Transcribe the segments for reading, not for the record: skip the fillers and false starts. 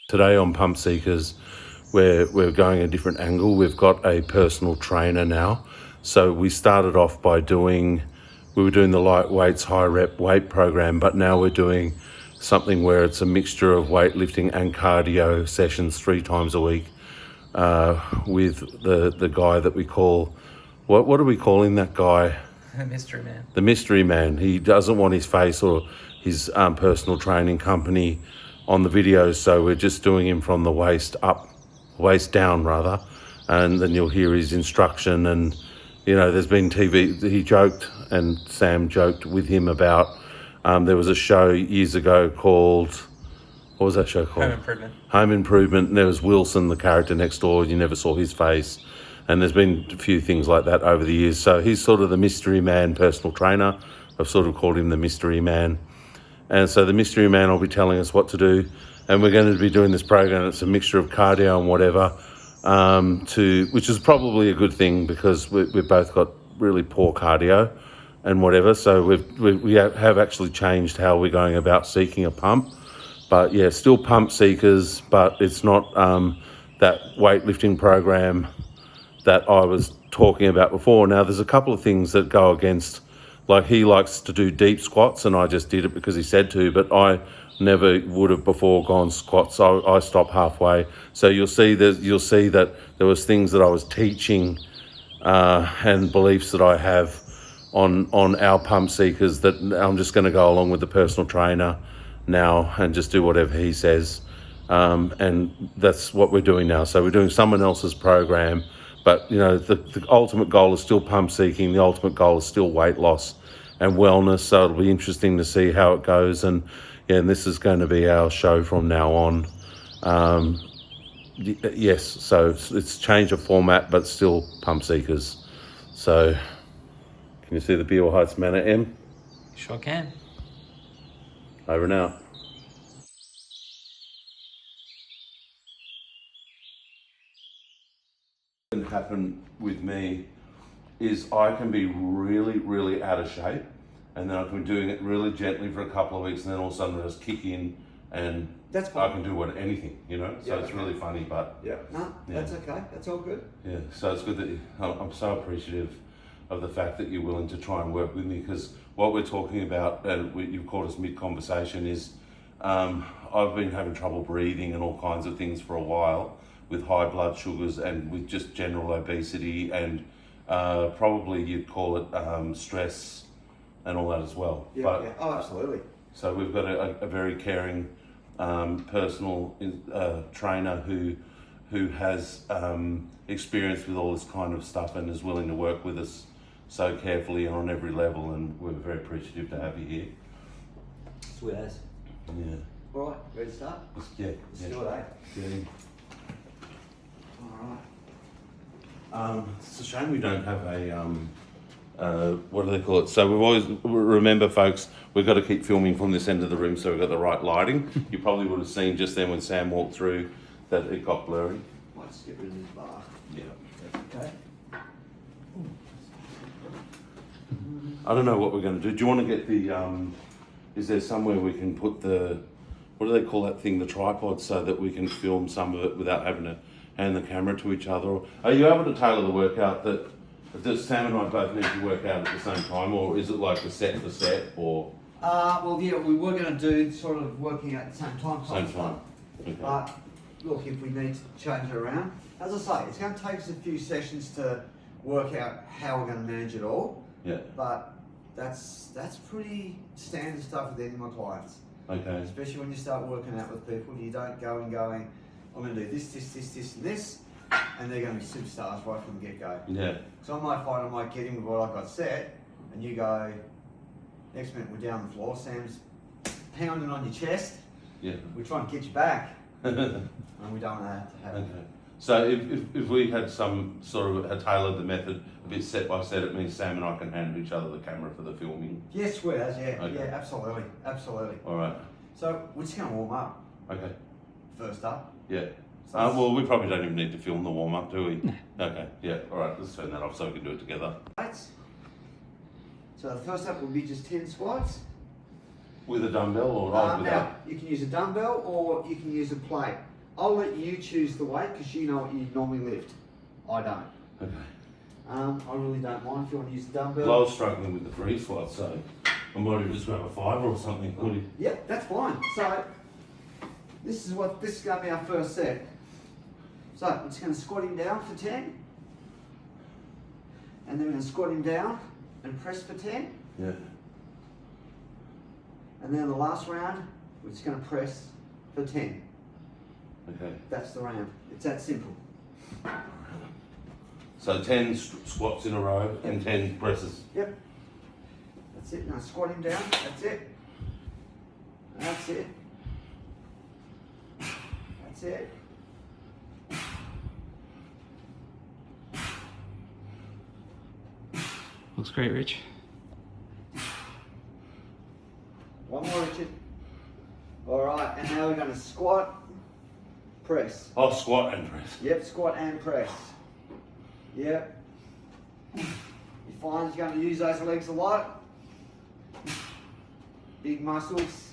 Today on Pump Seekers, we're going a different angle. We've got a personal trainer now. So we started off by we were doing the light weights, high rep weight program, but now we're doing something where it's a mixture of weightlifting and cardio sessions 3 times a week with the guy that we call, what are we calling that guy? The mystery man. The mystery man. He doesn't want his face or his personal training company on the videos, so we're just doing him from the waist down rather, and then you'll hear his instruction. And there's been TV. He joked, and Sam joked with him about there was a show years ago called, what was that show called? Home Improvement. And there was Wilson, the character next door. You never saw his face. And there's been a few things like that over the years. So he's sort of the mystery man personal trainer. I've sort of called him the mystery man. And so the mystery man will be telling us what to do. And we're going to be doing this program. It's a mixture of cardio and whatever, which is probably a good thing because we've both got really poor cardio and whatever. So we have actually changed how we're going about seeking a pump. But yeah, still Pump Seekers, but it's not that weightlifting program that I was talking about before. Now, there's a couple of things that go against, like he likes to do deep squats, and I just did it because he said to, but I never would have before gone squats. So I stopped halfway. So you'll see that there was things that I was teaching and beliefs that I have on our Pump Seekers that I'm just going to go along with the personal trainer now and just do whatever he says. And that's what we're doing now. So we're doing someone else's program. But, the ultimate goal is still pump seeking. The ultimate goal is still weight loss and wellness. So it'll be interesting to see how it goes. And this is going to be our show from now on. Yes, so it's changed of format, but still Pump Seekers. So can you see the Beale Heights Manor, Em? Sure can. Over and out. What can happen with me is I can be really, really out of shape, and then I've been doing it really gently for a couple of weeks, and then all of a sudden I just kick in and I can do anything, So it's really funny, but that's okay. That's all good. Yeah, so it's good that I'm so appreciative of the fact that you're willing to try and work with me, because what we're talking about, you've caught us mid-conversation, is I've been having trouble breathing and all kinds of things for a while, with high blood sugars and with just general obesity, and probably you'd call it stress and all that as well. Yeah. Oh, absolutely. So we've got a very caring personal trainer who has experience with all this kind of stuff and is willing to work with us so carefully and on every level, and we're very appreciative to have you here. Sweet as. Yeah. All right, ready to start? Let's do it, eh? Yeah. All right. It's a shame we don't have a, what do they call it? So we've always, remember folks, we've got to keep filming from this end of the room so we've got the right lighting. You probably would have seen just then when Sam walked through that it got blurry. Might just get rid of this bar. Yeah. Okay. I don't know what we're going to do. Do you want to get is there somewhere we can put what do they call that thing, the tripod, so that we can film some of it without having to hand the camera to each other? Or are you able to tailor the workout that Sam and I both need to work out at the same time, or is it like a set for set, or? Well, yeah, we were going to do sort of working at the same time. Same time. Okay. But look, if we need to change it around, as I say, it's going to take us a few sessions to work out how we're going to manage it all. Yeah. But that's pretty standard stuff with any of my clients. Okay. Especially when you start working out with people, you don't go and going, I'm going to do this, and this, and they're going to be superstars right from the get-go. Yeah. So I might get in with what I've got set, and you go, next minute we're down the floor, Sam's pounding on your chest. Yeah. We try and get you back, and we don't want that to happen. Okay. So if we had some sort of had tailored the method a bit set by set, it means Sam and I can hand each other the camera for the filming. Yes, we has, yeah. Okay. Yeah, absolutely. All right. So we're just going to warm up. Okay. First up. Yeah. Well, we probably don't even need to film the warm up, do we? No. Okay. Yeah. All right. Let's turn that off so we can do it together. So the first up will be just 10 squats. With a dumbbell or Now, without? you can use a dumbbell or you can use a plate. I'll let you choose the weight because you know what you normally lift. I don't. Okay. I really don't mind if you want to use the dumbbell. Well, I was struggling with the free squat, so I might have just grab a 5 or something. Would you? Yep, that's fine. So this is going to be our first set. So I'm just going to squat him down for 10. And then we're going to squat him down and press for 10. Yeah. And then the last round, we're just going to press for 10. Okay. That's the round. It's that simple. So 10 squats in a row and 10 presses. Yep. That's it. Now squat him down. That's it. That's it. That's it. Looks great, Rich. One more, Richard. All right, and now we're going to squat, press. Oh, squat and press. Yep, squat and press. Yep. You find you're going to use those legs a lot. Big muscles.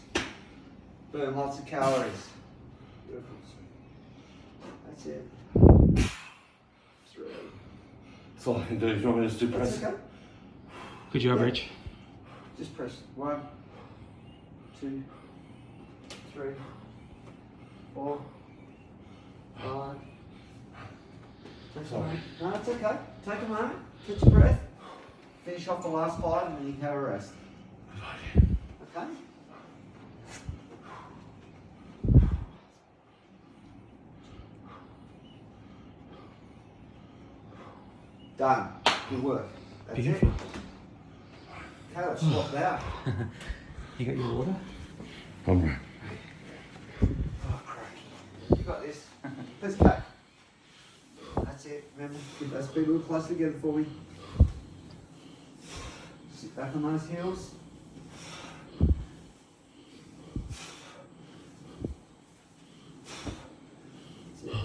Burn lots of calories. Beautiful. That's it. 3. That's all I can do. Do you want me to just do That's press? okay. Good job, Yeah. Rich. Just press. 1, 2, 3, 4, 5. Sorry. No, it's okay. Take a moment. Catch your breath. Finish off the last 5 and then you can have a rest. Okay? Done. Good work. That's Beautiful. it. Okay, let's swap out. You got your water? I'm right. Oh, crikey. You got this. Let's go. That's it. Remember, keep those feet a little close together for me. Sit back on those heels. That's it.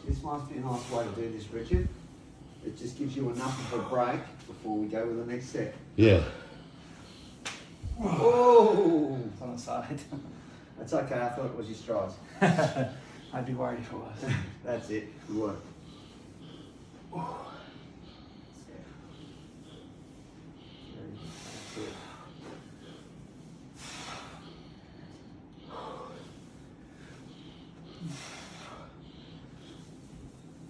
This must be a nice way to do this, Richard. It just gives you enough of a break before we go with the next set. Yeah. Oh! It's on the side. That's okay, I thought it was your strides. I'd be worried if it was. That's it, good work. That's it.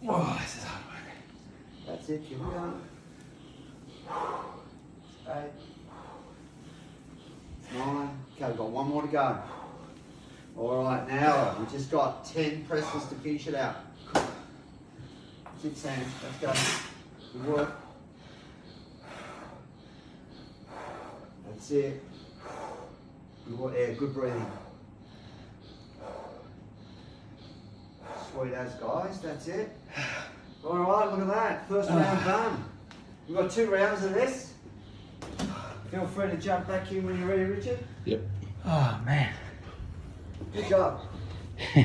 Oh, this is hard work. That's it, keep going. 8, 9, okay, we've got one more to go. Alright, now we've just got 10 presses to finish it out. That's it, Sam, let's go. Good work. That's it. Good work, yeah, good breathing. Sweet as guys, that's it. Alright, look at that, first round done. We've got 2 rounds of this. Feel free to jump back in when you're ready, Richard. Yep. Oh, man. Good job.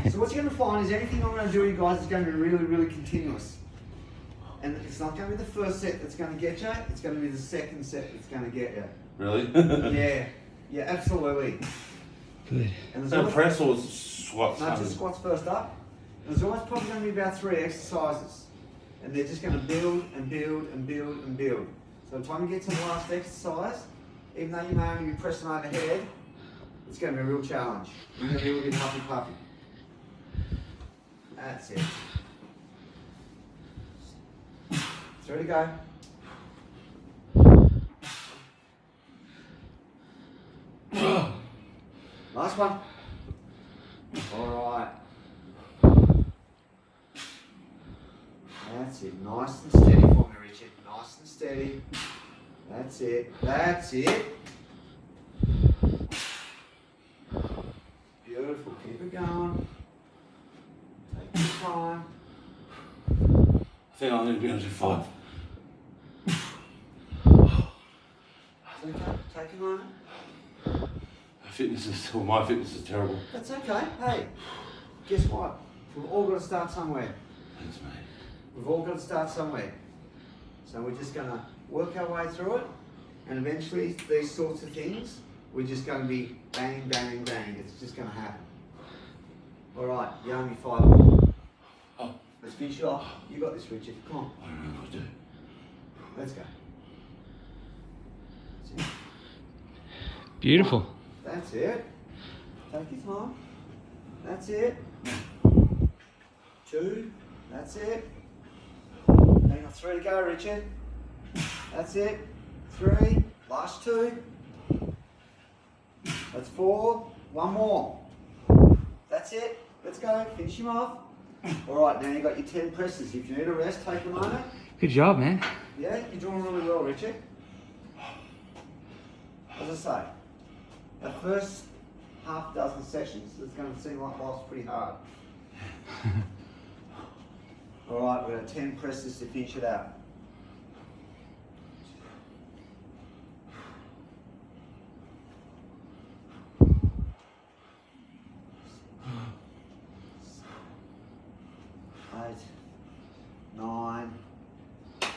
So what you're going to find is anything I'm going to do, you guys, is going to be really, really continuous. And it's not going to be the first set that's going to get you, it's going to be the second set that's going to get you. Really? Yeah, absolutely. Good. And there's So always, press or squats? no, just squats first up. And there's always probably going to be about 3 exercises. And they're just going to build and build and build and build. So by the time you get to the last exercise, even though you may only be pressing overhead, it's going to be a real challenge. You're going to be a little bit huffy puffy. That's it. 3 to go. Last one. Alright. That's it. Nice and steady for me, Richard. Nice and steady. That's it. That's it. Beautiful. Keep it going. Take your time. I think I'm going to be able to do 5. It's okay. Take a moment. My fitness is terrible. That's okay. Hey, guess what? We've all got to start somewhere. Thanks, mate. We've all got to start somewhere. So we're just going to work our way through it. And eventually, these sorts of things, we're just going to be bang, bang, bang. It's just going to happen. All right, you owe me 5 more. Let's finish it off. You got this, Richard. Come on. I don't know what to do. Let's go. That's it. Beautiful. That's it. Take your time. That's it. 2. That's it. Hang on, 3 to go, Richard. That's it. 3. Last 2. That's 4. 1 more. That's it. Let's go. Finish him off. All right, now you've got your 10 presses. If you need a rest, take a moment. Good job, man. Yeah, you're doing really well, Richard. As I say, the first half dozen sessions, it's going to seem like life's pretty hard. All right, we're going to 10 presses to finish it out.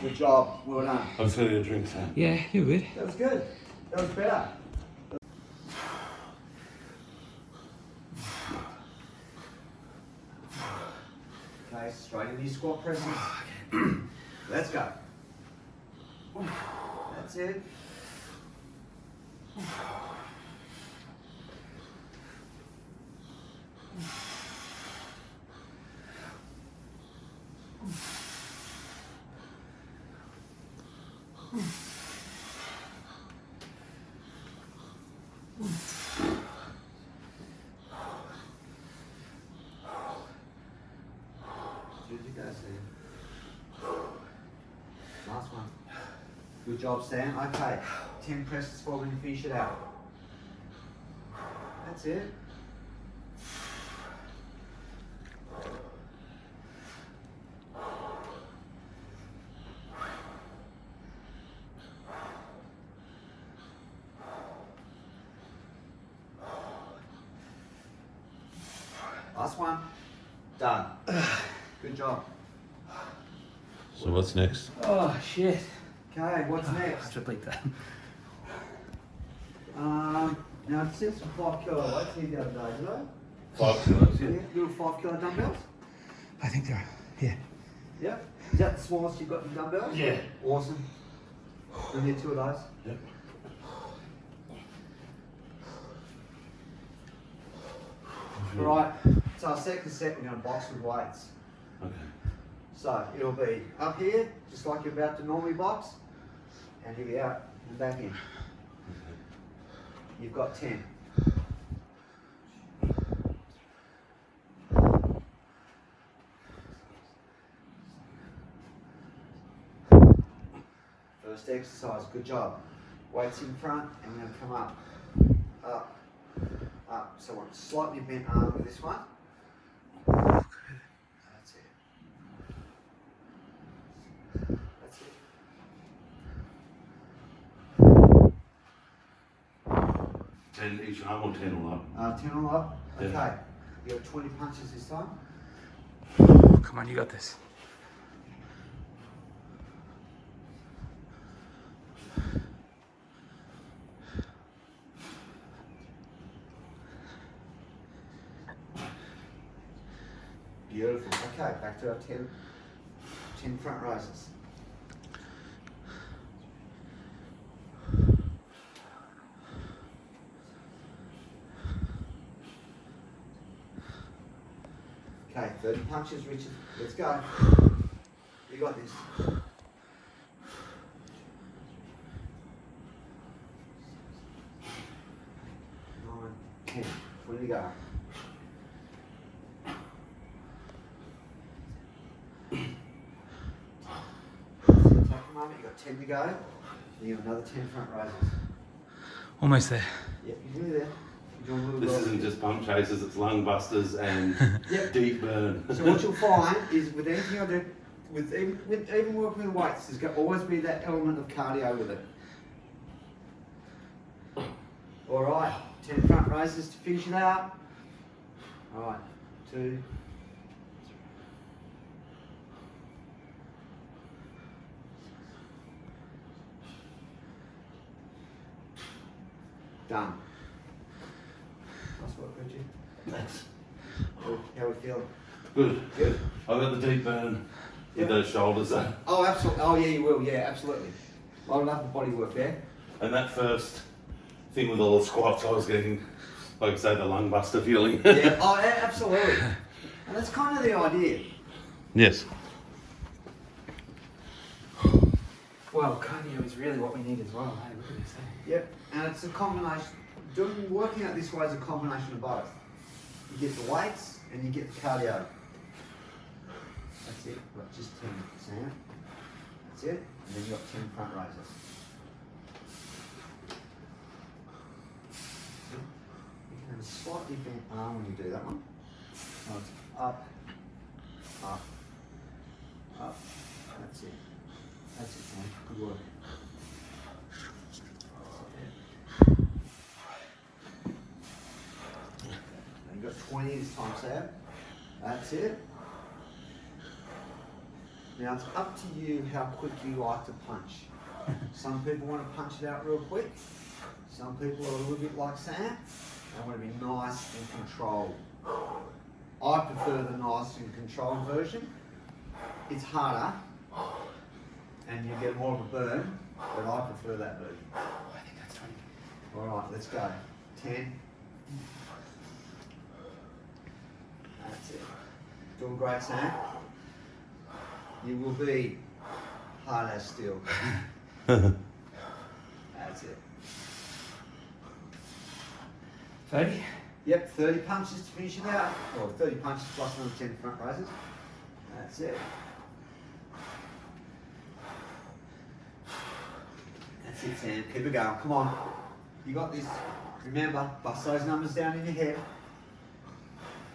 Good job, well done. I was going to drink some. Yeah, you're good. That was good. That was better. Okay, straight into your squat presses. Let's go. That's it. Last one. Good job, Stan. Okay, 10 presses for when you finish it out. That's it. Last one. Done. Good job. So what's next? Oh, shit. Okay, what's next? Let's repeat that. Now it says 5 kilo weights here the other day, did I? 5 kilos, Yeah, little 5 kilo dumbbells? I think they're, yeah. Yep. Is that the smallest you've got in dumbbells? Yeah. Awesome. We need 2 of those. Yep. Right, so our second set we're going to box with weights. Okay. So it'll be up here, just like you're about to normally box, and you'll be out and back in. You've got 10. First exercise, good job. Weights in front, and we're going to come up, up, up. So we're slightly bent arm with this one. That's it. That's it. 10 each arm or 10 all up? 10 all up. Yeah. Okay. You have 20 punches this time. Come on, you got this. Beautiful. Okay, back to our 10 front rises. Okay, 30 punches, Richard. Let's go. You got this. 9, 10. 20 to go. Take a moment, you got 10 to go. And you have another 10 front rises. Almost there. Yep, you're nearly there. You're doing a little This well. isn't just bump chasers, it's lung busters and Yep. deep burn. So what you'll find is with anything I do, with even working with weights, there's got to always be that element of cardio with it. All right, 10 front raises to finish it out. All right, 2. Done. Nice work, Richard. Thanks. How we feel? Good. Good. I got the deep burn Yeah. with those shoulders though. Oh, absolutely. Oh, yeah, you will. Yeah, absolutely. A lot of upper body work there. And that first thing with all the squats, I was getting, like I say, the lung buster feeling. Yeah. Oh, yeah, absolutely. And that's kind of the idea. Yes. Well, cardio is really what we need as well. Hey, look at this. Hey. Yep. And it's a combination. Working out this way is a combination of both. You get the weights and you get the cardio. That's it. Got just 10, Sam. That's it. And then you got 10 front raises. You can have a slightly bent arm when you do that one. So it's up, up, up. That's it. That's it, Sam. Good work. You've got 20 this time, Sam. That's it. Now it's up to you how quick you like to punch. Some people want to punch it out real quick. Some people are a little bit like Sam. They want to be nice and controlled. I prefer the nice and controlled version. It's harder and you get more of a burn, but I prefer that version. Oh, I think that's 20. Alright, let's go. 10. That's it. Doing great, Sam. You will be hard as steel. That's it. 30? Yep, 30 punches to finish it out. Or 30 punches plus another 10 front raises. That's it. That's it, Sam. Keep it going. Come on. You got this. Remember, bust those numbers down in your head.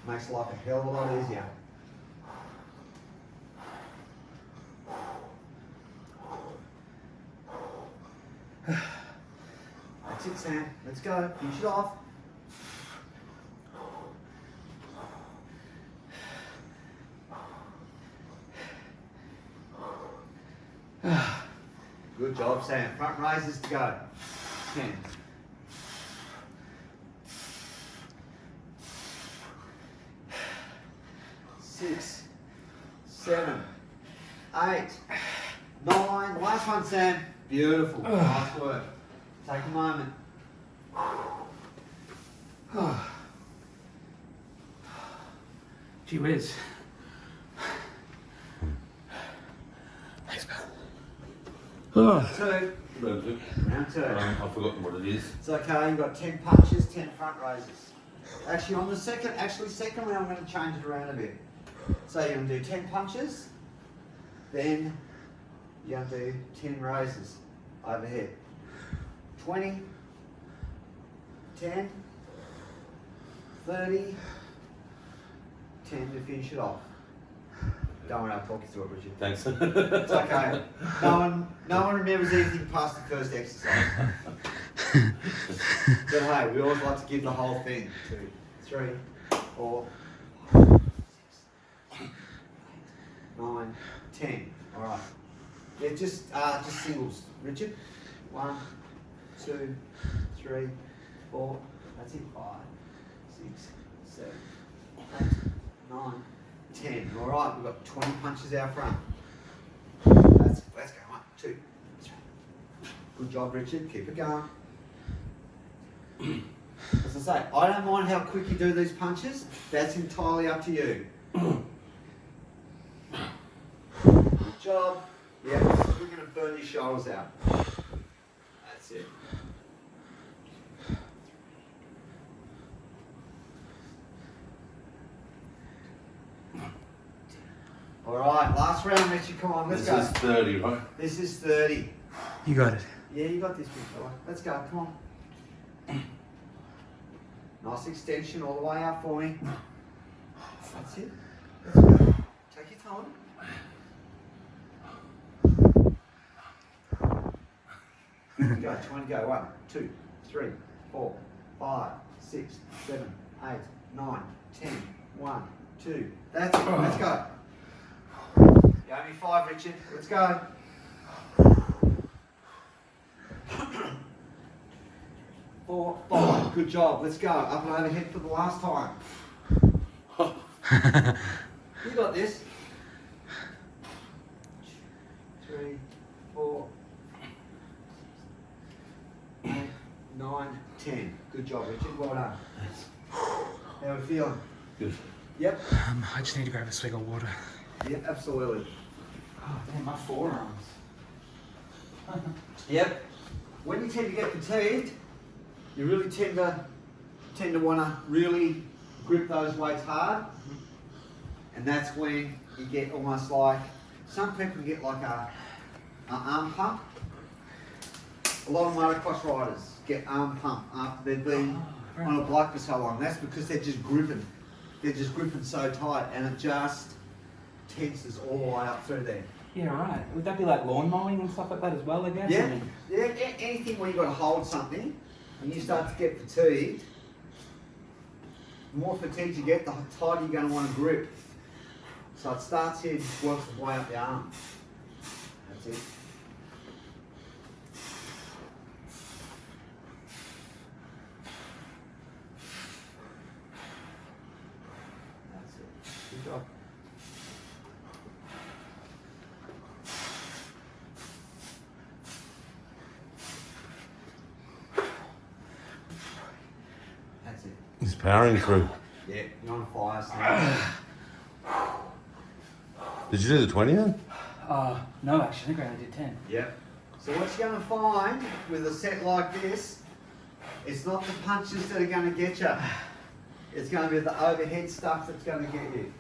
Makes life a hell of a lot easier. That's it, Sam. Let's go. Finish it off. Good job, Sam. Front raises to go. 10. 6, 7, 8, 9. Last one, Sam. Beautiful. Nice work. Take a moment. Gee whiz. Thanks, pal. Two. Round 2. I've forgotten what it is. It's okay. You've got 10 punches, 10 front raises. Actually, on the second round, I'm going to change it around a bit. So you're going to do 10 punches, then you're going to do 10 raises overhead. 20, 10, 30, 10 to finish it off. Don't worry, I'll talk you through it, Richard. Thanks. It's okay. No one remembers anything past the first exercise. But hey, we always like to give the whole thing. 2, 3, 4, 5, 6, 7, 8, 9, 10. All right. Yeah, just singles, Richard. 1, 2, 3, 4. That's it. 5, 6, 7, 8, 9, 10. All right. We've got 20 punches out front. Let's go. 1, 2, 3. Good job, Richard. Keep it going. As I say, I don't mind how quick you do these punches. That's entirely up to you. Good job. Yeah, we're going to burn your shoulders out. That's it. All right, last round, Richard. Come on, let's This go. is 30, right? This is 30. You got it. Yeah, you got this, big fella. Let's go. Come on. Nice extension all the way up for me. That's it. Let's go. Take your time. Go. 20 go. 1, 2, 3, 4, 5, 6, 7, 8, 9, 10. 1, 2. That's it. Let's go. You owe me 5, Richard. Let's go. 4, 5. Good job. Let's go. Up and overhead for the last time. You got this. 3, 4, 8, 9, 10. Good job, Richard. Well done. How are we feeling? Good. Yep. I just need to grab a swig of water. Yep, absolutely. Oh, damn, my forearms. Yep. When you tend to get fatigued, you really tend to want to really grip those weights hard, and that's when you get almost like some people get like a arm pump. A lot of motocross riders get arm pump after they've been on a bike for so long. That's because they're just gripping. They're just gripping so tight, and it just tenses all the way up through there. Yeah, right. Would that be like lawn mowing and stuff like that as well, I guess? I Yeah, mean, yeah. Anything where you've got to hold something, and you start to get fatigued. The more fatigued you get, the tighter you're going to want to grip. So it starts here, just works its way up the arm. That's it. That's it. Good job. That's it. He's powering through. Yeah, you're on fire. So. Did you do the 20 then? no, actually, I think I only did 10. Yep. So what you're going to find with a set like this, it's not the punches that are going to get you. It's going to be the overhead stuff that's going to get you.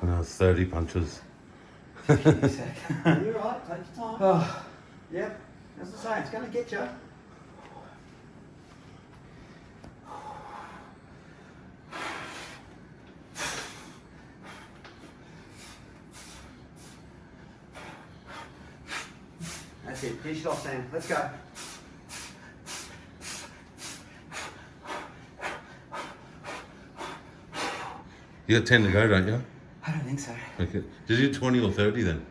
And that was 30 punches. You're right, take your time. Oh, Yep, as I say, it's going to get you. That's it, finish it off, Sam. Let's go. You got 10 to go, don't you? I don't think so. Okay. Did you do 20 or 30 then?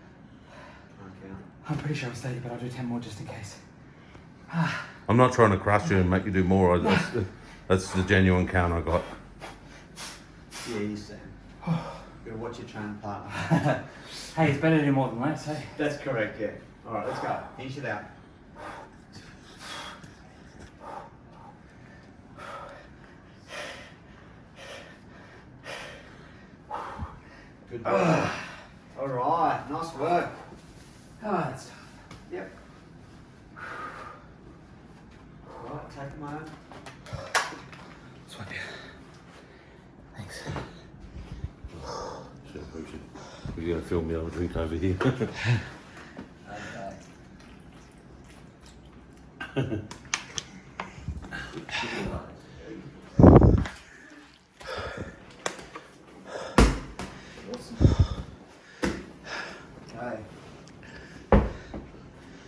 Okay. I'm pretty sure I was 30, but I'll do 10 more just in case. I'm not trying to crush you and make you do more. That's the genuine count I got. Yeah, you Sam. Gotta watch your training partner. Hey, it's better to do more than less, hey? That's correct, yeah. Alright, let's go. Finish it out. Good work. Alright, nice work. Oh, that's tough. Yep. Alright, take a moment. Swipe you. Thanks. We're going to film me. I'll drink over here. Okay. Okay.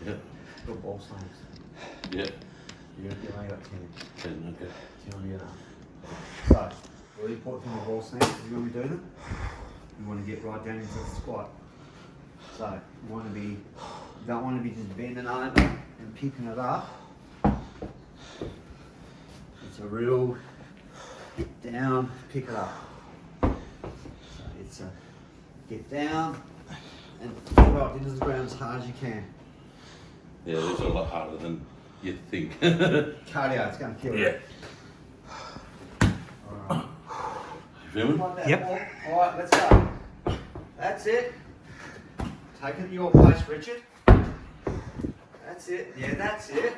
Yep. Good ball slings. Yep. You only got 10. 10, okay. 10 on the other. So, really important thing with ball slings is when we do them, you want to get right down into the squat. So, you don't want to be just bending over and picking it up. It's a real get down, pick it up. So it's a get down and right into the ground as hard as you can. Yeah, it's a lot harder than you think. Cardio, it's going to kill you. Alright. You filming? Like that, Yep. Paul. Alright, let's go. That's it. Take it at your pace, Richard. That's it. Yeah, that's it.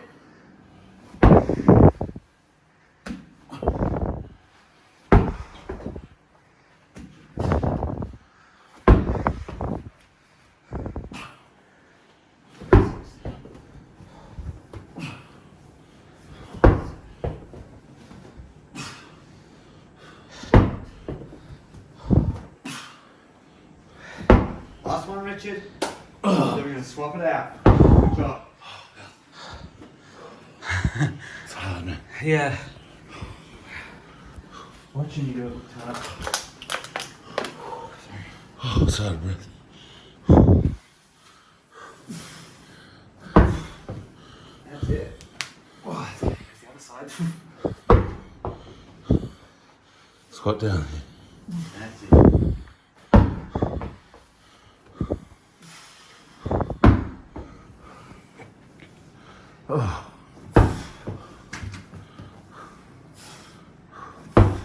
Last one, Richard. Then we're going to swap it out. Good job. It's hard, man. Yeah. Watching you do it look hard. Oh, it's out of breath. That's it. Oh, I think it's the other side. Squat down here. That's it.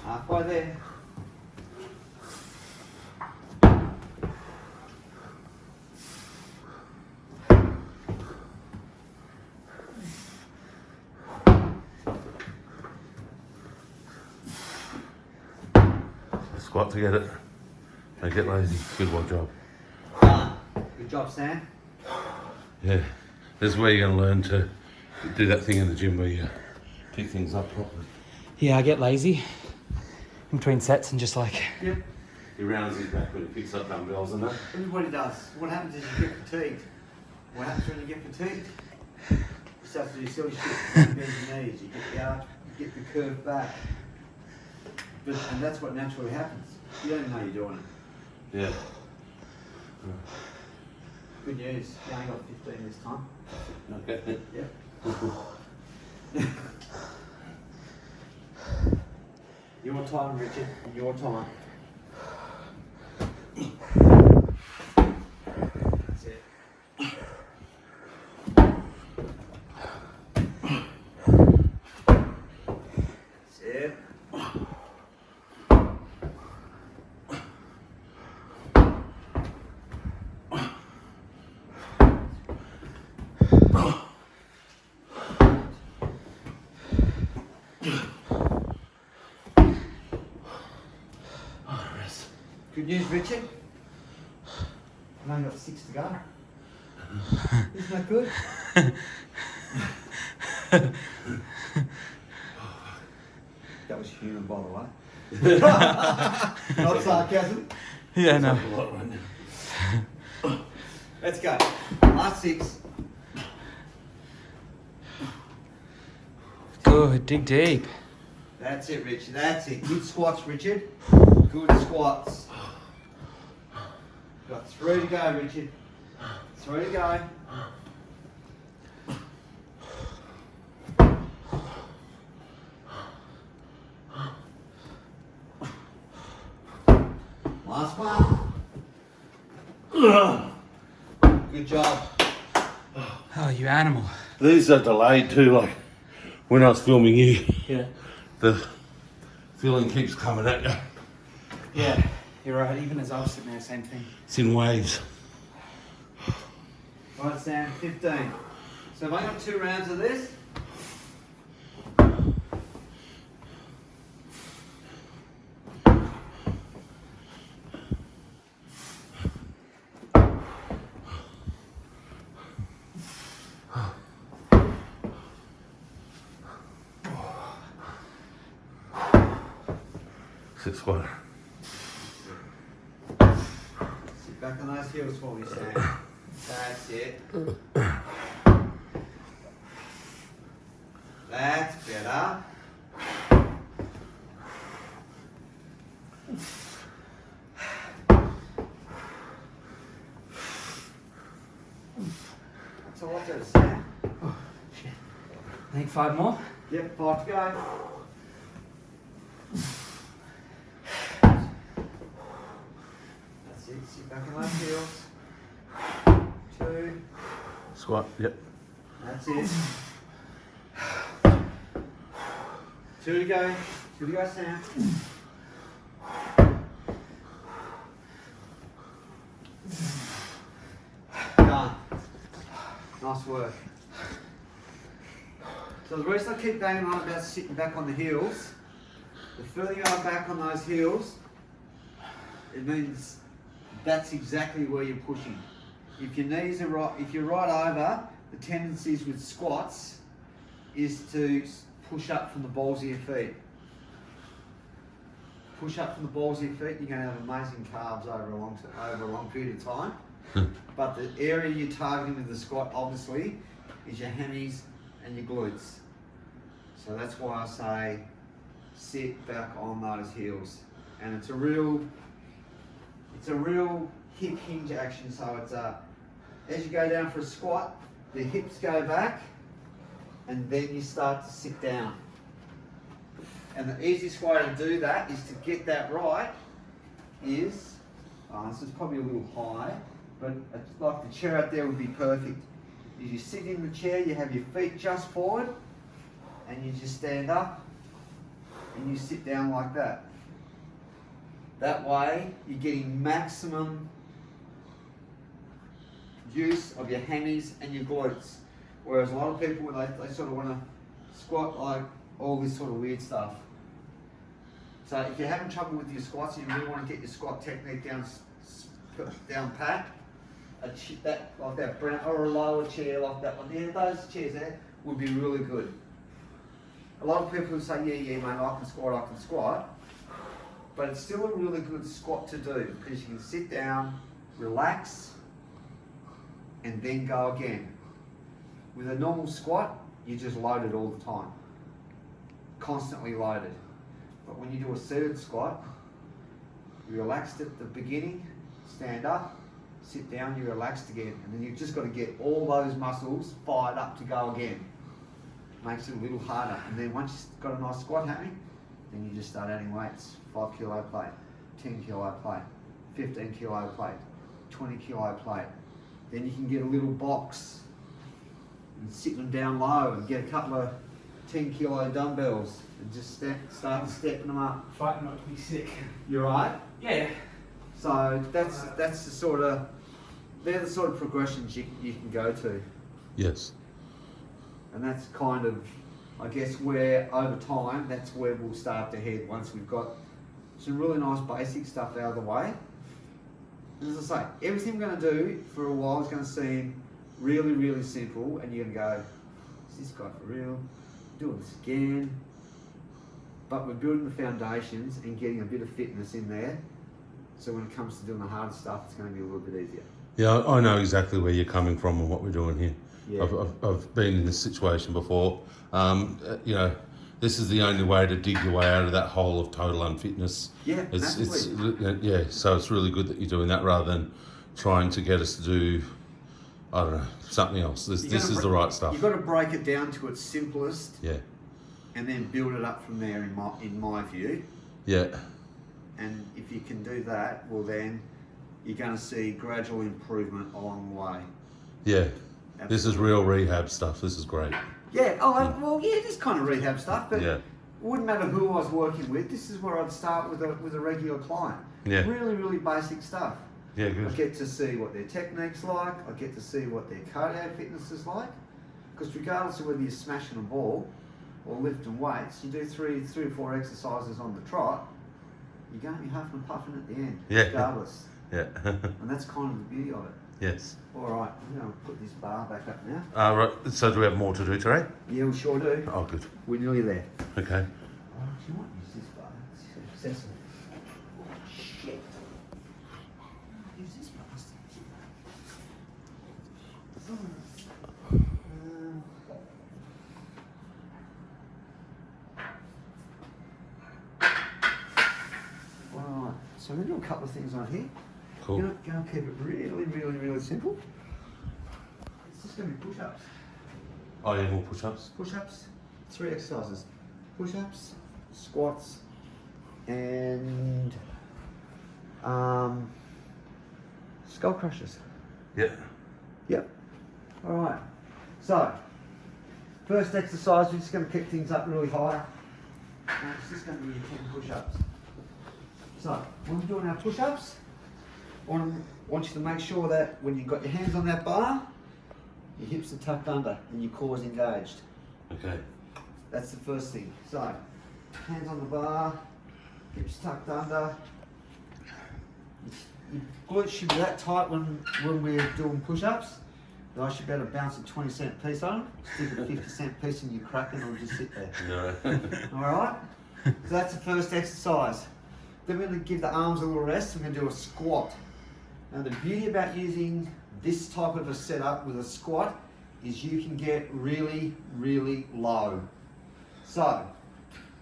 Halfway there. Squat to get it. Don't get lazy. Good one job. Done. Good job, Sam. Yeah. This is where you're going to learn to do that thing in the gym where you pick things up properly. Yeah, I get lazy in between sets and just like. Yep. He rounds his back when he picks up dumbbells and that. Everybody does. What happens is you get fatigued. What happens when you get fatigued? You start to do silly shit. You bend your knees. You get the arch. You get the curve back. And that's what naturally happens. You don't even know you're doing it. Yeah. Good news. You only got 15 this time. Okay. Yep. Your time, Richard. Your time. That's it. That's it. Good news, Richard. I've only got 6 to go. Isn't that good? That was humour, by the way. Not sarcasm. Yeah, no. Let's go. Last 6. Good, dig deep. That's it, Richard. That's it. Good squats, Richard. Good squats. Got 3 to go, Richard. 3 to go. Last one. Good job. Oh, you animal. These are delayed too, like when I was filming you. Yeah. The feeling keeps coming at you. Yeah, you're right. Even as I was sitting there, same thing. It's in waves. Right, Sam, 15. So have I got 2 rounds of this? Sit squat. Sit back on those heels for me, Sam. That's it. That's better. So what's that, Sam? I think 5 more. Yep, 5 to go. That's it. Sit back on those heels. 2. Squat, yep. That's it. 2 to go. 2 to go, Sam. Done. Nice work. So the reason I keep banging on about sitting back on the heels, the further you are back on those heels, it means that's exactly where you're pushing. If your knees are right, if you're right over, the tendencies with squats is to push up from the balls of your feet. Push up from the balls of your feet, you're going to have amazing calves over a long period of time. But the area you're targeting with the squat, obviously, is your hammies and your glutes. So that's why I say sit back on those heels. And it's a real hip hinge action. So it's as you go down for a squat, the hips go back, and then you start to sit down. And the easiest way to do that is to get that right is, this is probably a little high, but it's like the chair out there would be perfect. Is you sit in the chair, you have your feet just forward, and you just stand up, and you sit down like that. That way, you're getting maximum use of your hammies and your glutes. Whereas a lot of people, they sort of want to squat like all this sort of weird stuff. So if you're having trouble with your squats and you really want to get your squat technique down pat, like that brown, or a lower chair like that one, yeah, those chairs there would be really good. A lot of people say, yeah, mate, I can squat. But it's still a really good squat to do because you can sit down, relax, and then go again. With a normal squat, you're just loaded all the time. Constantly loaded. But when you do a seated squat, you're relaxed at the beginning, stand up, sit down, you're relaxed again. And then you've just got to get all those muscles fired up to go again. Makes it a little harder. And then once you've got a nice squat happening, then you just start adding weights. 5 kilo plate, 10 kilo plate, 15 kilo plate, 20 kilo plate. Then you can get a little box and sit them down low and get a couple of 10 kilo dumbbells and just start stepping them up. Fighting not to be sick. You're right? Yeah. So that's the sort of, they're the sort of progressions you can go to. Yes. And that's kind of, I guess, where over time, that's where we'll start to head once we've got some really nice basic stuff out of the way. And as I say, everything we're going to do for a while is going to seem really, really simple, and you're going to go, is this guy for real? Doing this again. But we're building the foundations and getting a bit of fitness in there. So when it comes to doing the hard stuff, it's going to be a little bit easier. Yeah, I know exactly where you're coming from and what we're doing here. Yeah. I've been in this situation before. You know, this is the only way to dig your way out of that hole of total unfitness. Yeah, yeah. So it's really good that you're doing that rather than trying to get us to do, I don't know, something else. This is the right stuff. You've got to break it down to its simplest. Yeah. And then build it up from there, in my view. Yeah. And if you can do that, well then you're going to see gradual improvement along the way. Yeah. Absolutely. This is real rehab stuff. This is great. Yeah. Well, yeah, it is kind of rehab stuff, but Yeah. it wouldn't matter who I was working with. This is where I'd start with a regular client. Yeah. Really, really basic stuff. Yeah, I good. get to see what their technique's like. I get to see what their cardio fitness is like. Because regardless of whether you're smashing a ball or lifting weights, you do three or four exercises on the trot, you're going to be huffing and puffing at the end, Yeah. regardless. Yeah. And that's kind of the beauty of it. Yes. All right, I'm going to put this bar back up now. Right. So do we have more to do today? Yeah, we sure do. Oh, good. We're nearly there. Okay. Oh, you might use this bar. It's accessible. Oh, shit. Use this bastard. Alright, so we're going to do a couple of things on here. Cool. Going to keep it really, really, really simple. It's just going to be push-ups. Oh, yeah, more push-ups. Push-ups, 3 exercises. Push-ups, squats, and skull crushers. Yeah. Yep. All right. So, first exercise, we're just going to kick things up really high. And it's just going to be 10 push-ups. So, when we're doing our push-ups, I want you to make sure that when you've got your hands on that bar, your hips are tucked under and your core is engaged. Okay. That's the first thing. So, hands on the bar, hips tucked under. Your glutes should be that tight when we're doing push-ups that I should be able to bounce a 20-cent piece on them, stick a 50-cent piece in your crack and it'll just sit there. No. Alright? So that's the first exercise. Then we're going to give the arms a little rest. We're going to do a squat. Now the beauty about using this type of a setup with a squat is you can get really, really low. So,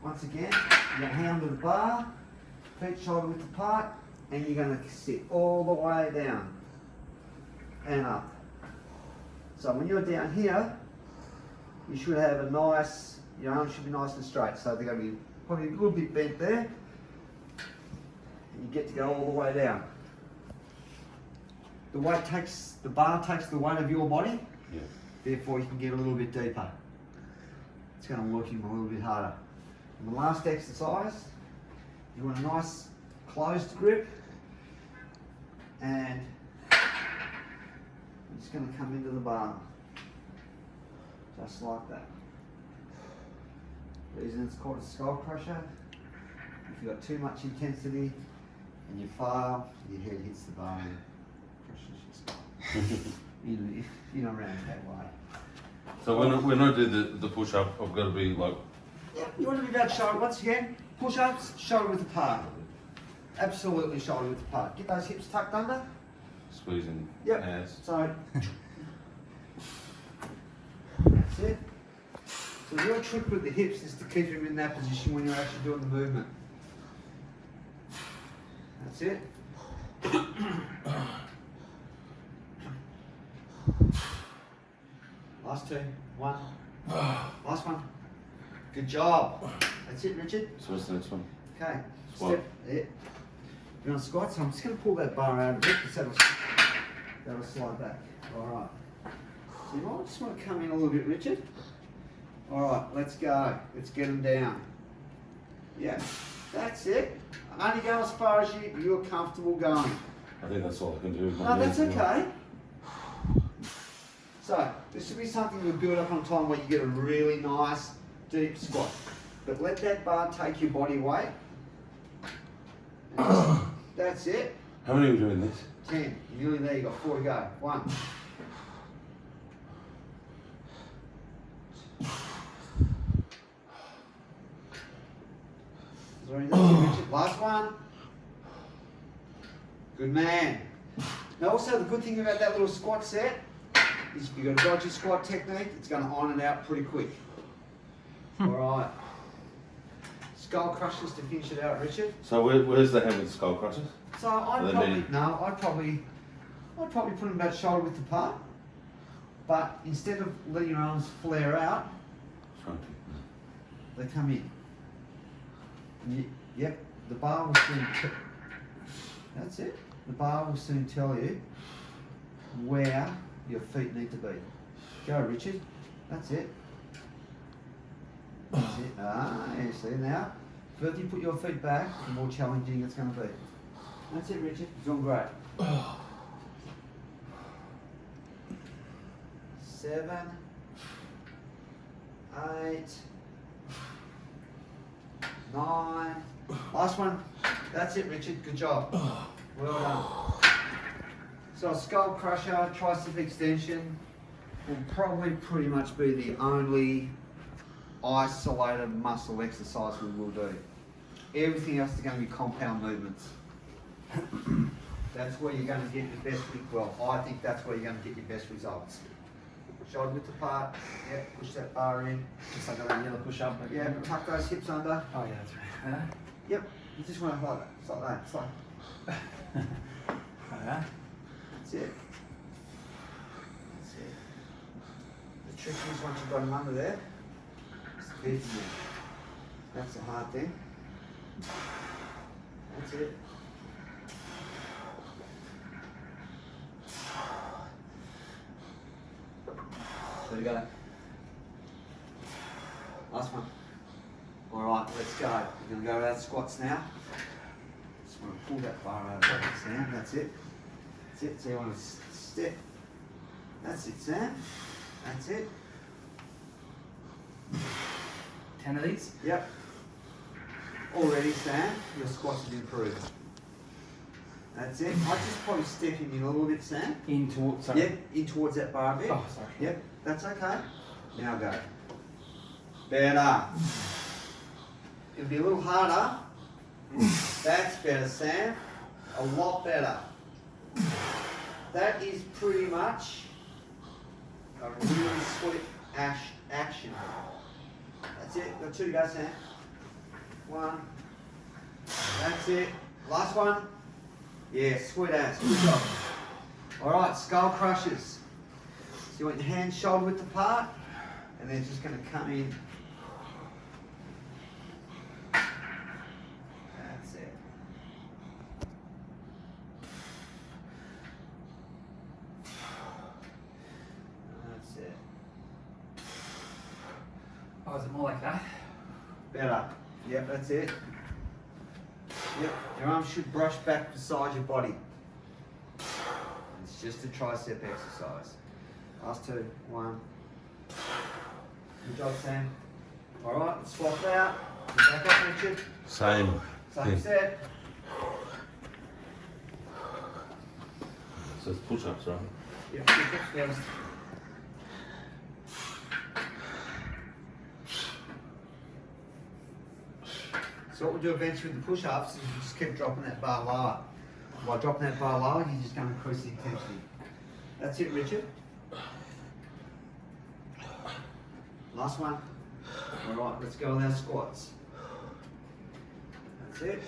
Once again, your hand to the bar, feet shoulder width apart, and you're going to sit all the way down and up. So when you're down here, you should have a nice, your arms should be nice and straight. So they're going to be probably a little bit bent there. And you get to go all the way down. The bar takes the weight of your body, Yeah. therefore you can get a little bit deeper. It's going to work him a little bit harder. And the last exercise, you want a nice closed grip, and you're just going to come into the bar, just like that. The reason it's called a skull crusher, if you've got too much intensity and you fail, your head hits the bar and crushes your skull. you know, around that way. So when I do the push up, I've got to be like. Yeah, you want to be about shoulder, once again, push-ups, shoulder width apart. Absolutely shoulder width apart. Get those hips tucked under. Squeezing Yep. ass. So, that's it. So the real trick with the hips is to keep them in that position when you're actually doing the movement. That's it. Last two. One. Last one. Good job. That's it, Richard. So what's the next one? Okay. Squat. Step. Yeah. You're on squat, so I'm just going to pull that bar out a bit because that'll slide back. All right. So you might just want to come in a little bit, Richard. All right, let's go. Let's get them down. Yeah, that's it. Only go as far as you're comfortable going. I think that's all I can do. with my No, that's knees, okay. So, this will be something we build up on time where you get a really nice, deep squat. But let that bar take your body weight. That's it. How many are we doing this? 10. You're nearly there, you've got 4 to go. 1. Sorry, that's it, Richard. Last one. Good man. Now also the good thing about that little squat set is if you've got a dodgy squat technique, it's going to iron it out pretty quick. Alright. Skull crushers to finish it out, Richard. So where's the hand with the skull crushers? So I'd Are they probably, meaty? no, I'd probably put them about shoulder width apart. But instead of letting your arms flare out, they come in. Yep, the bar will soon that's it. The bar will soon tell you where your feet need to be. Go, Richard. That's it. That's it. Ah, you see now. The further you put your feet back, the more challenging it's going to be. That's it, Richard. You're doing great. 7, 8, 9. Last one. That's it, Richard. Good job. Well done. So a skull crusher, tricep extension will probably pretty much be the only isolated muscle exercise we will do. Everything else is going to be compound movements. That's where you're going to get your best, well, I think that's where you're going to get your best results. Shoulder width apart, yeah, push that bar in. Just like a regular push up. But Yeah, tuck those hips under. Oh yeah, that's right. Yep, you just want to like that, it's like that, it's like, Yeah. that's it. That's it. The trick is once you've got them under there, it's the feet in there. That's the hard thing. That's it. So we got Last one. Alright, let's go. We're going to go to our squats now. Just want to pull that bar out of that, Sam. That's it. That's it. So you want to step. That's it, Sam. That's it. 10 of these. Yep. Already, Sam, your squats have improved. That's it. I just probably step him in a little bit, Sam. In towards. Sorry. Yep, in towards that bar a bit. Oh, sorry. Yep, that's okay. Now go. Better. It'll be a little harder. That's better, Sam. A lot better. That is pretty much a really sweet action. That's it. Got 2 to go, Sam. One. That's it. Last one. Yeah, sweet ass. Good job. Alright, skull crushes. So you want your hands shoulder width apart, and then just going to come in. That's it. That's it. Oh, is it more like that? Better. Yep, that's it. Yep, your arms should brush back beside your body. It's just a tricep exercise. Last two. One. Good job, Sam. Alright, let's swap it out. Back up, Richard. Same. Same set. So it's push-ups, right? Yep, push-ups first. So what we'll do eventually with the push-ups is you just keep dropping that bar lower. By dropping that bar lower, you're just going to increase the intensity. That's it, Richard. Last one. All right, let's go with our squats. That's it.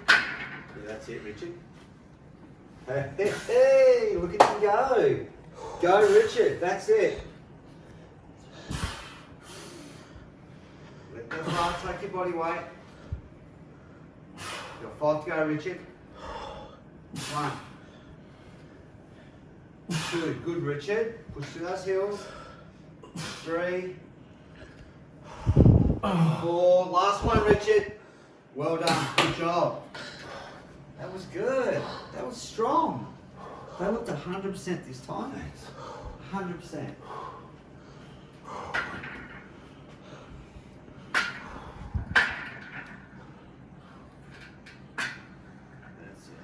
Yeah, that's it, Richard. Hey, hey, hey, look at him go. Go, Richard. That's it. Let the bar take your body weight. You've got 5 to go, Richard. 1. 2. Good, Richard. Push through those heels. 3. 4. Last one, Richard. Well done. Good job. That was good. That was strong. They looked 100% this time. 100%. That's it.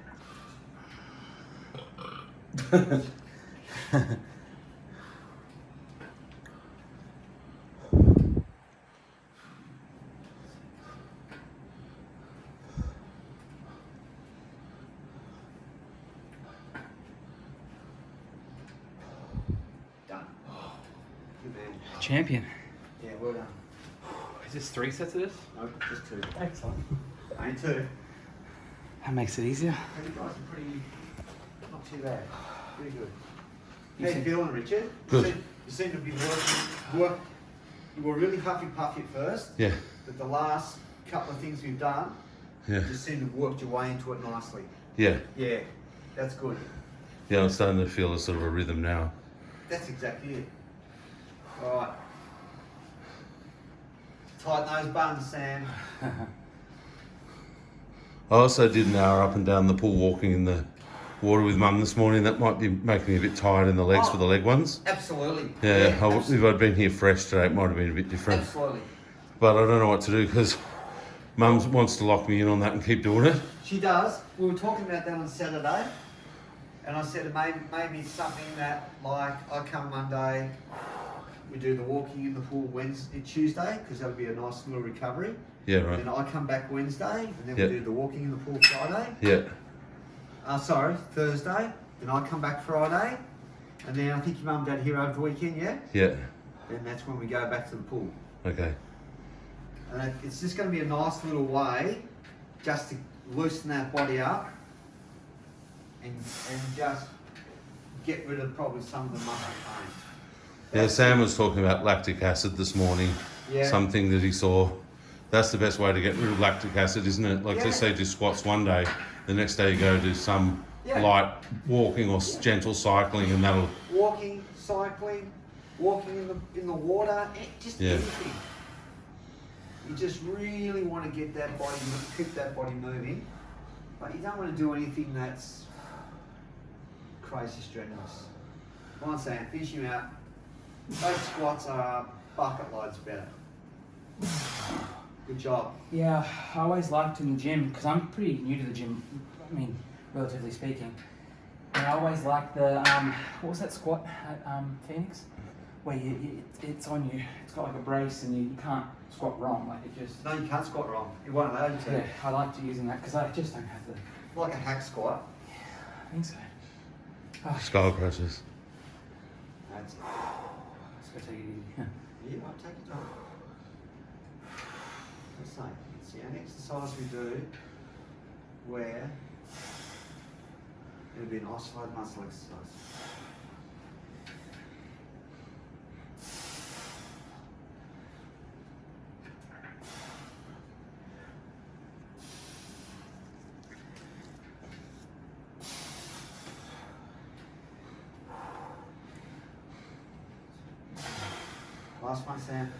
Done. Good man. Champion. Yeah, well done. Is this 3 sets of this? No, just 2. Excellent. Only 2. That makes it easier. You guys are pretty, not too bad. Pretty good. You How you seem- feeling, Richard? Good. You seem to be working. You were really huffy puffy at first, Yeah, but the last couple of things we've done, yeah, you just seem to have worked your way into it nicely. yeah. Yeah, that's good. Yeah, I'm starting to feel a sort of a rhythm now. That's exactly it. All right. Tighten those buns, Sam. I also did an hour up and down the pool walking in the water with Mum this morning. That might be making me a bit tired in the legs for the leg ones. Absolutely. Yeah, absolutely. if I'd been here fresh today, it might have been a bit different. Absolutely. But I don't know what to do because Mum wants to lock me in on that and keep doing it. She does. We were talking about that on Saturday, and I said maybe it's something that, like, I come Monday, we do the walking in the pool Tuesday, because that'll be a nice little recovery. Yeah, right. Then I come back Wednesday, and then Yeah. we do the walking in the pool Friday. Yeah, Thursday. Then I come back Friday, and then I think your mum and dad are here over the weekend, yeah? yeah. Then that's when we go back to the pool. Okay. And it's just going to be a nice little way just to loosen that body up and just get rid of probably some of the muscle pain. Yeah, Sam was talking about lactic acid this morning. Yeah. Something that he saw. That's the best way to get rid of lactic acid, isn't it? Like, Yeah. just say do squats one day, the next day you go do some Yeah. light walking or gentle cycling, and that'll. Walking, cycling, walking in the water, just Yeah. anything. You just really want to get that body, keep that body moving, but you don't want to do anything that's crazy strenuous. Come on, Sam, finish him out. Those squats are bucket loads better. Good job. Yeah, I always liked in the gym, because I'm pretty new to the gym, I mean, relatively speaking. And I always liked the, what was that squat at Phoenix? Where it's on you, it's got like a brace and you can't squat wrong, like it just... No, you can't squat wrong. It won't allow you to. Yeah, I liked using that, because I just don't have the... Like a hack squat. I think so. Oh, Skull crushes. That's it. let's go take it easy. Yeah, I'll take your time. Let's say, It's the only exercise we do where it'll be an isolated muscle exercise. Last one, Sam.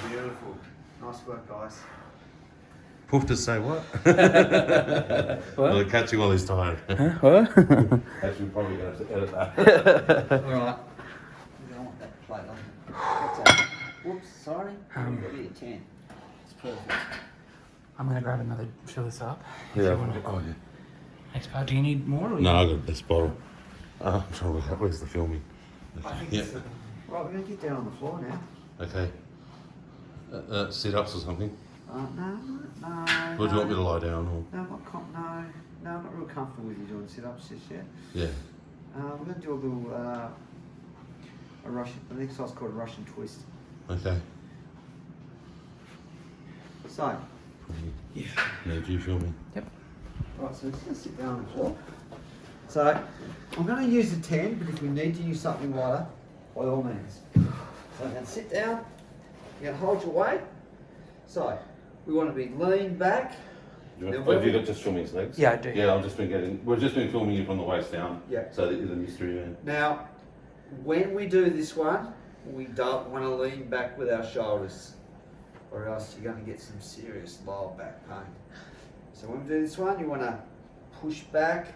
Beautiful. Nice work, guys. Poof to say what? What? I'll catch you while he's tired. What? Actually, we're probably going to have to edit that. Alright. You don't want that plate on. What's that? Whoops, sorry. It'll be a 10. It's perfect. I'm gonna grab another. Fill this up. Yeah. Oh yeah. Thanks, pal. Do you need more? Or No, I got this bottle. I'm trying to work out where's the filming. I think Yeah. it's right, we're going to get down on the floor now. Okay. Sit-ups or something? No. Or do you want me to lie down? Or? No, I'm not real comfortable with you doing sit-ups just yet. Yeah. We're going to do a little, an exercise called a Russian twist. Okay. So, Yeah. Need you filming? Yep. right, so we're just going to sit down on the floor. So, I'm going to use the 10, but if we need to use something lighter, by all means. So I'm going to sit down, you're going to hold your weight. So, we want to be lean back. Have you got just filming his legs? Yeah, I do. Yeah, we've just been filming you from the waist down. Yeah. So that you're the mystery man. Now, when we do this one, we don't want to lean back with our shoulders, or else you're going to get some serious lower back pain. So when we do this one, you want to push back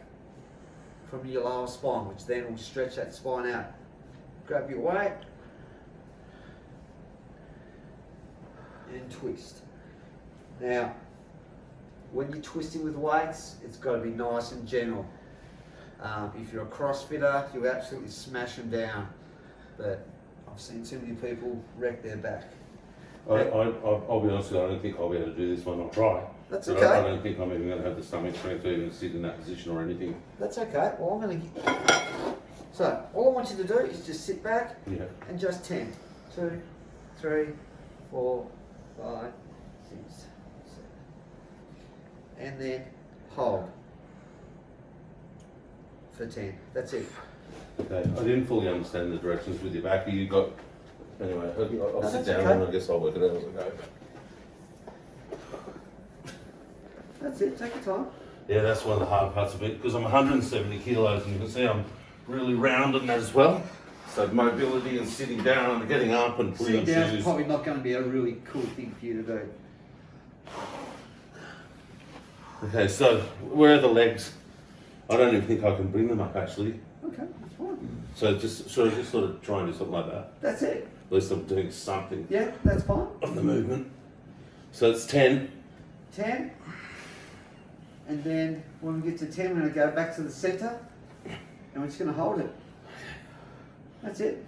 from your lower spine, which then will stretch that spine out. Grab your weight and twist. Now, when you're twisting with weights, it's got to be nice and gentle. If you're a CrossFitter, you absolutely smash them down. But I've seen too many people wreck their back. I'll be honest with you, I don't think I'll be able to do this one. I'll try. That's But okay. I don't think I'm even going to have the stomach strength to even sit in that position or anything. That's okay. Well, I'm going to. So, all I want you to do is just sit back Yeah. and just 10. 2, 3, 4, 5, 6, 7. And then hold for 10. That's it. Okay. I didn't fully understand the directions with your back. You got. Anyway, I'll sit that's down okay. and I guess I'll work it out as I go. That's it. Take your time. Yeah, that's one of the hard parts of it because I'm 170 kilos and you can see I'm really round in that as well. So mobility and sitting down and getting up and putting Sitting on down is shoes. probably not going to be a really cool thing for you to do. Okay, so where are the legs? I don't even think I can bring them up actually. Okay, that's fine. So just sort of try and do something like that. That's it. At least I'm doing something Yeah, that's fine. of the movement. So it's 10. 10. And then when we get to 10, we're going to go back to the center and we're just going to hold it. That's it.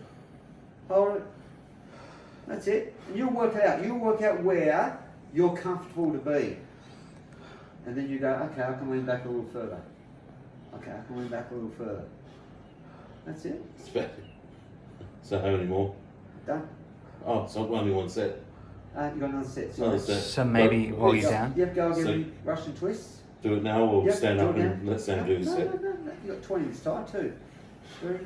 Hold it. That's it. And you'll work it out. You'll work out where you're comfortable to be. And then you go, okay, I can lean back a little further. Okay, I can lean back a little further. That's it. It's better. So how many more? Done. Oh, it's not only one set. You got another set. Another Sorry. set. So maybe Go- while you're let's down. Yep, go So- again. Russian twists. Do it now or Yep, stand do up it and now. let Sam do the no, set. No, you got 20 this time too. 3.